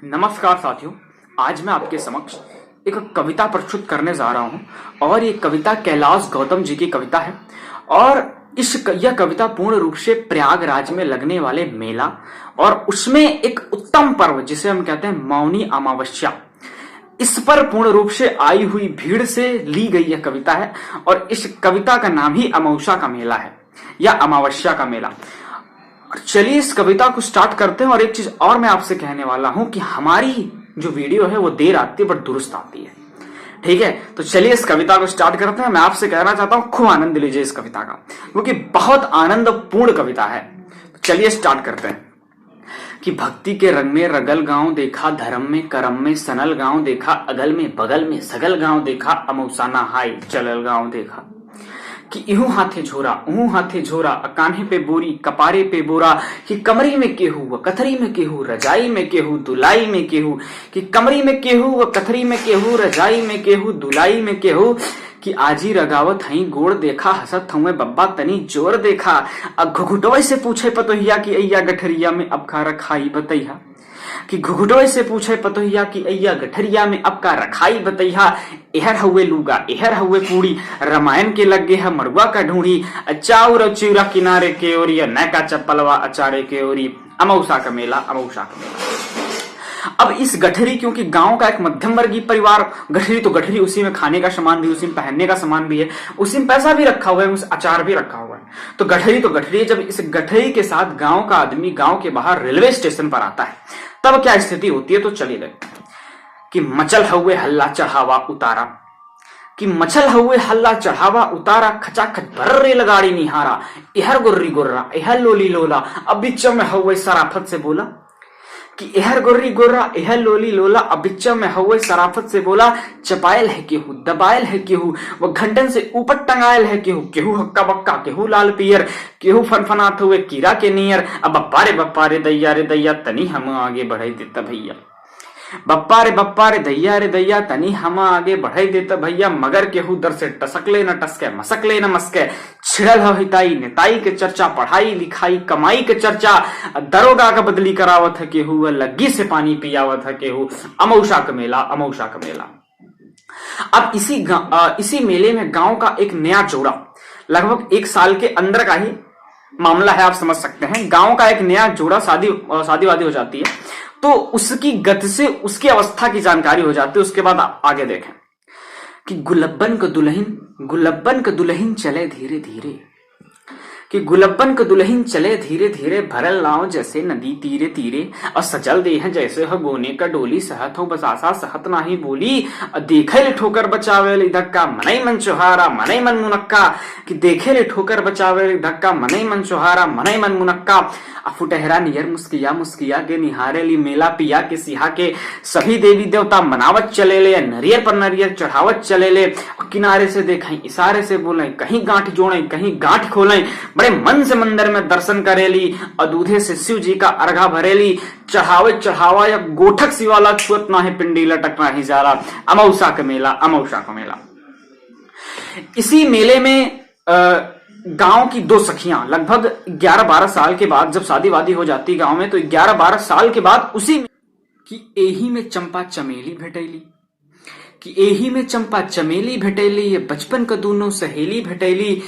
नमस्कार साथियों, आज मैं आपके समक्ष एक कविता प्रस्तुत करने जा रहा हूं और ये कविता कैलाश गौतम जी की कविता है। और यह कविता पूर्ण रूप से प्रयागराज में लगने वाले मेला और उसमें एक उत्तम पर्व जिसे हम कहते हैं मौनी अमावस्या, इस पर पूर्ण रूप से आई हुई भीड़ से ली गई यह कविता है। और इस कविता का नाम ही अमावस्या का मेला है या अमावस्या का मेला। चलिए इस कविता को स्टार्ट करते हैं। और एक चीज और मैं आपसे कहने वाला हूं कि हमारी जो वीडियो है वो देर आती है बट दुरुस्त आती है, ठीक है। तो चलिए इस कविता को स्टार्ट करते हैं। मैं आपसे कहना चाहता हूं खूब आनंद लीजिए इस कविता का, क्योंकि बहुत आनंदपूर्ण कविता है। तो चलिए स्टार्ट करते हैं कि भक्ति के रंग में रगल गांव देखा, धर्म में करम में सनल गांव देखा, अगल में बगल में सगल गांव देखा, अमौसाना हाय चलल गांव देखा। कि इहू हाथे झोरा उहू हाथे झोरा, कान्हे पे बोरी कपारे पे बोरा, कि कमरी में केहू कथरी में केहू, रजाई में केहू दुलाई में केहू, कि कमरी में केहू कथरी में केहू, रजाई में केहू दुलाई में केहू, कि आजी रगावत हई गोड़ देखा, हसत हुए बब्बा तनी जोर देखा, अब घुघुटवे से पूछे पतोहिया कि अय्या गठरिया में अब का रखाई बतैया, कि घुघुटवे से पूछे पतोहिया कि अय्या गठरिया में अब का रखाई बतैया, एहर हुए लूगा एहर हुए पूड़ी, रामायण के लगे है मरुआ का ढूंढी, चाउर चिउरा किनारे के ओरी, नैका चप्पलवा अचारे के ओरी, अमौसा का मेला अमौसा का मेला। अब इस गठरी, क्योंकि गांव का एक मध्यम वर्गीय परिवार, गठरी तो गठरी, उसी में खाने का सामान भी, उसी में पहनने का सामान भी है, उसी में पैसा भी रखा हुआ है, उस अचार भी रखा हुआ है। तो गठरी तो गठरी। जब इस गठरी के साथ गांव का आदमी गांव के बाहर रेलवे स्टेशन पर आता है तब क्या स्थिति होती है, तो चलिए देखते हैं। कि मचल हुए हल्ला चढ़ावा उतारा, कि मचल हुए हल्ला चढ़ावा उतारा, खचाखच भर रेलगाड़ी निहारा, एहर गुर्री गुर्रा एहर लोली लोला, अब बिच्चों में हुए सराफत से बोला, कि एहर गुर्री गुर्रा एहर लोली लोला, अब बिच्चों में हुए सराफत से बोला, चपायल है केहू दबायल है केहू, वो घंटन से ऊपर टंगायल है केहू, केहू हक्का बक्का केहू लाल पियर, केहू फनफनात हुए कीड़ा के नियर, अब बप्पा रे दैया तनी हम आगे बढ़ाई देता भैया, बप्पा रे दैया तनी हम आगे बढ़ाई देता भैया, मगर केहू दर से टसकले न टसके मसकले न मस्के, छिड़ल हो हिताई नेताई के चर्चा, पढ़ाई लिखाई कमाई के चर्चा, दरोगा का बदली करावत है केहू, लग्गी से पानी पियावत है केहू, अमौसा का मेला अमौसा का मेला। अब इसी मेले में गांव का एक नया जोड़ा, लगभग 1 साल के अंदर का ही मामला है, आप समझ सकते हैं। गांव का एक नया जोड़ा शादी वादी हो जाती है, तो उसकी गति से उसकी अवस्था की जानकारी हो जाती है। उसके बाद आगे देखें कि गुलब्बन का दुल्हन चले धीरे धीरे, कि गुलब्बन का दुल्हन चले धीरे धीरे, भरल नाव जैसे नदी तीरे तीरे, और सजल देह जैसे हो गोने का डोली, सहत हो बसासा सहत नाही बोली, देखे ले ठोकर बचावे ले धक्का, मनई मन चोहारा मनई मन मुनक्का, कि देखे ले ठोकर बचावे ले धक्का, मनई मन चोहारा मनई मन मुनक्का, फुटहरा नियर मुस्किया के निहारे ली, मेला पिया के सिहा के, सभी देवी देवता मनावत चले ले, नरियर पर नरियर चढ़ावत चले ले, किनारे से देखें इशारे से बोले, कहीं गांठ जोड़े कहीं गांठ खोलें, बड़े मन से मंदिर में दर्शन करेली, और दूधे से शिव जी का अर्घा भरेली, चढ़ावा या गोठक सिवाला छुअत ना है, पिंडी लटक ना ही जाला, अमौसा का मेला अमौसा का मेला। इसी मेले में गांव की 2 सखियां लगभग 11-12 साल के बाद जब शादी वादी हो जाती है गांव में, तो 11-12 साल के बाद उसी की एही में चंपा चमेली भेटैली, कि एही में चंपा चमेली भेटैली, ये बचपन का दोनों सहेली भेटैली,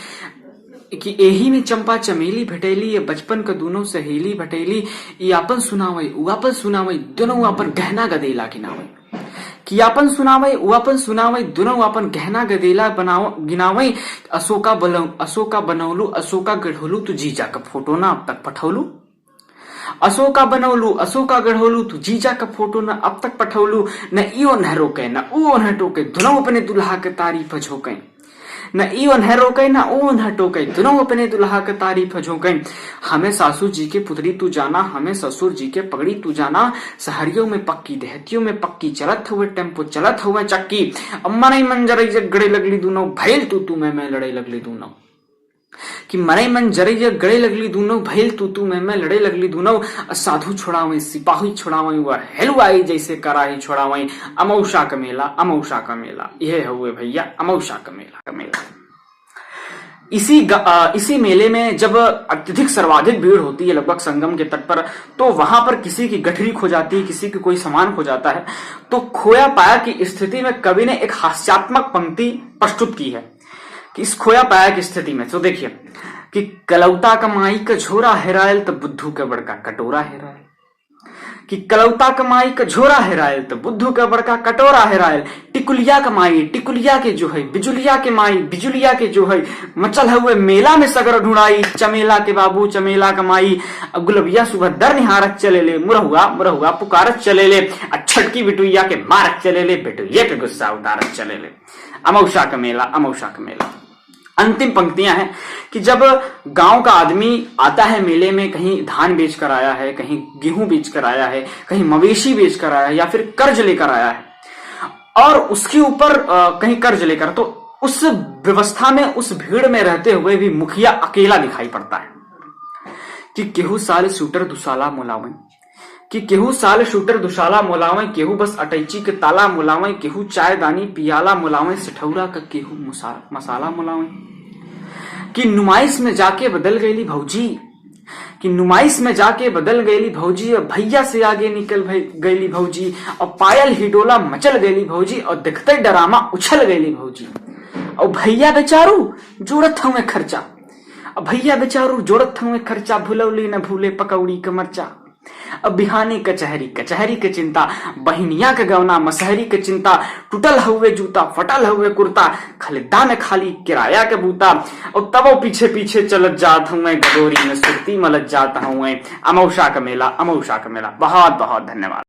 कि एही में चंपा चमेली भेटैली, ये बचपन का दोनों सहेली भेटैली, ये अपन सुनावई उ अपन सुनावई, दोनों अपन गहना गदेला गिनावई, कि अपन सुनावई दोनों अपन गहना गदेला गिनावई, अशोका बनौलू अशोका गढ़ोलू, तू जीजा का फोटो ना अब तक पठौलू, अशोका गढ़ोलू तू जीजा का फोटो न अब तक पठौलू, न इो न रोके न ऊ न टोके, दोनों अपने दुल्हा के तारीफ झोंके, न इो न रोके न ऊ न टोके, दोनों अपने दुल्हा के तारीफ झोंके, हमें सासू जी के पुतरी तू जाना, हमें ससुर जी के पगड़ी तू जाना, सहरियों में पक्की देहतियों में पक्की, चलत हुए टेम्पो चलत हुए चक्की, अम्मा नहीं मंजर गड़े लगली दोनों, भैल तू मैं लड़े लगली दोनों, कि मनई मन जरैया गड़े लगली दोनों, भैल तू मैं लड़े लगली दोनों, साधु छोड़ावई सिपाही छोड़ावई, वह हेलवाई जैसे कराही छोड़ावई, अमौसा का मेला अमौसा का मेला। यह हुए भैया अमौसा का मेला इसी मेले में जब अत्यधिक सर्वाधिक भीड़ होती है लगभग संगम के तट पर, तो वहां पर किसी की गठरी खो जाती है, किसी की कोई सामान खो जाता है। तो खोया पाया की स्थिति में कवि ने एक हास्यात्मक पंक्ति प्रस्तुत की है कि इस खोया पाया की स्थिति में तो देखिए कि कलौता कमाई का झोरा हेरायल तो बुद्धू का बड़का कटोरा हेरायल, कि कलौता कमाई का झोरा हेरायल तो बुद्धू का बड़का कटोरा हेरायल, टिकुलिया कमाई टिकुलिया के जो है, बिजुलिया के माई बिजुलिया के जो है, मचल हुए मेला में सगर ढूंढाई, चमेला के बाबू चमेला कमाई, गुलबिया सुबह दर निहारत चले ले, मुरहुआ मुरहुआ पुकारत चले ले, छटकी बिटुइया के मारत चले ले, बिटुइया के गुस्सा उतारत चले ले, अमौसा का मेला अमौसा का मेला। अंतिम पंक्तियां हैं कि जब गांव का आदमी आता है मेले में, कहीं धान बेच कर आया है, कहीं गेहूं बेच कर आया है, कहीं मवेशी बेच कर आया है, या फिर कर्ज लेकर आया है, और उसके ऊपर कहीं कर्ज लेकर, तो उस व्यवस्था में उस भीड़ में रहते हुए भी मुखिया अकेला दिखाई पड़ता है कि केहू साल शूटर दुसाला मोलावे, कि केहू साल शूटर दुशाला मोलावे, केहू बस अटैची के ताला मोलावे, केहू चाय दानी पियाला मोलावे, सिठौरा का केहू मसाला मोलावे, कि नुमाइश में जाके बदल गईली भौजी, कि नुमाइश में जाके बदल गईली भौजी, और भैया से आगे निकल गईली भौजी, और पायल हिडोला मचल गईली भौजी, और दिखते डरामा उछल गईली भौजी, और भैया बेचारू जोड़त हूं खर्चा, और भैया बेचारू जोड़त हूं खर्चा, भुलौली न भूले पकौड़ी का मर्चा, अब बिहानी कचहरी कचहरी के चिंता, बहिनिया के गवना मसहरी के चिंता, टूटल हुए जूता फटल हुए कुर्ता, खलिदा में खाली किराया के बूता, और तब पीछे पीछे चलत जात हूं मैं, गडोरी में सुरती मलत जाता हूं मैं, अमौसा का मेला अमौसा का मेला। बहुत बहुत धन्यवाद।